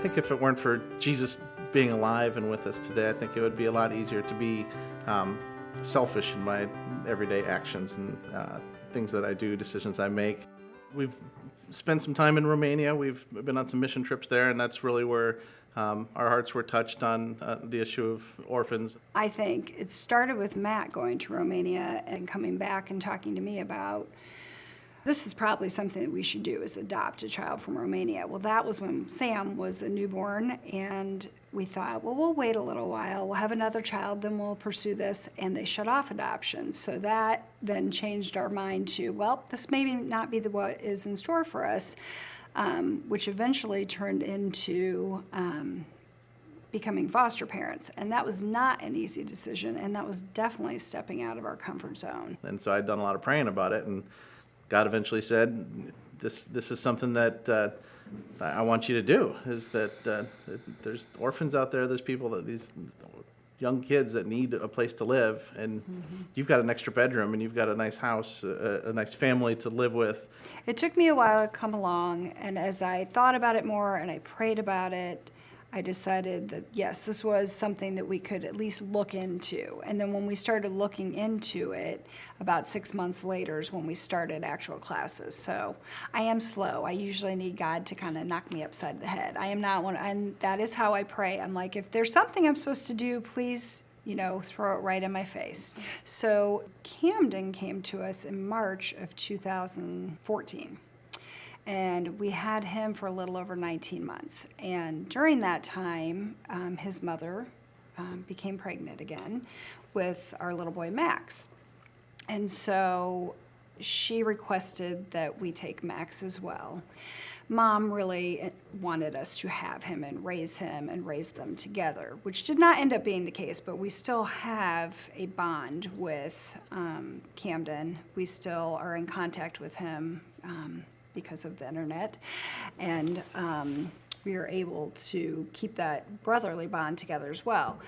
think if it weren't for Jesus being alive and with us today, I think it would be a lot easier to be selfish in my everyday actions and things that I do, decisions I make. We've spent some time in Romania. We've been on some mission trips there, and that's really where our hearts were touched on the issue of orphans. I think it started with Matt going to Romania and coming back and talking to me about, this is probably something that we should do, is adopt a child from Romania. Well, that was when Sam was a newborn, and we thought, well, we'll wait a little while. We'll have another child, then we'll pursue this, and they shut off adoption. So that then changed our mind to, well, this may not be what is in store for us, which eventually turned into becoming foster parents. And that was not an easy decision, and that was definitely stepping out of our comfort zone. And so I'd done a lot of praying about it, and God eventually said, this is something that I want you to do, is that there's orphans out there, there's people, these young kids that need a place to live, and you've got an extra bedroom, and you've got a nice house, a nice family to live with. It took me a while to come along, and as I thought about it more and I prayed about it, I decided that, yes, this was something that we could at least look into. And then when we started looking into it, about 6 months later is when we started actual classes. So I am slow. I usually need God to kind of knock me upside the head. I am not one, and that is how I pray. I'm like, if there's something I'm supposed to do, please, throw it right in my face. So Camden came to us in March of 2014. And we had him for a little over 19 months. And during that time, his mother became pregnant again with our little boy, Max. And so she requested that we take Max as well. Mom really wanted us to have him and raise them together, which did not end up being the case, but we still have a bond with Camden. We still are in contact with him because of the internet, and we are able to keep that brotherly bond together as well.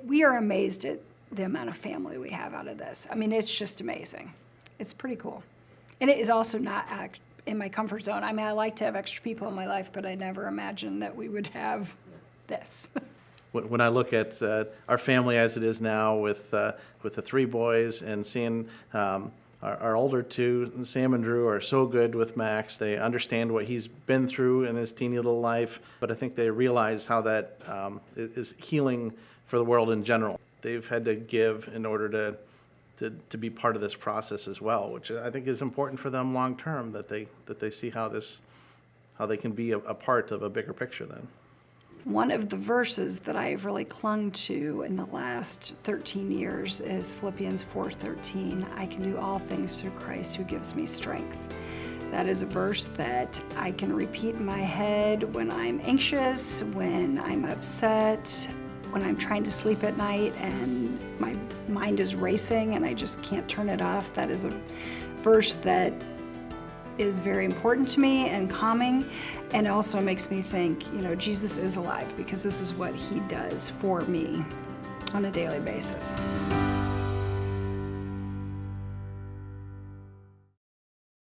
We are amazed at the amount of family we have out of this. I mean, it's just amazing. It's pretty cool. And it is also not in my comfort zone. I mean, I like to have extra people in my life, but I never imagined that we would have this. When I look at our family as it is now with the 3 boys and seeing our older 2, Sam and Drew, are so good with Max. They understand what he's been through in his teeny little life, but I think they realize how that is healing for the world in general. They've had to give in order to be part of this process as well, which I think is important for them long term, that they see how they can be a part of a bigger picture then. One of the verses that I've really clung to in the last 13 years is Philippians 4:13. I can do all things through Christ who gives me strength. That is a verse that I can repeat in my head when I'm anxious, when I'm upset, when I'm trying to sleep at night and my mind is racing and I just can't turn it off. That is a verse that is very important to me and calming, and also makes me think, Jesus is alive, because this is what he does for me on a daily basis.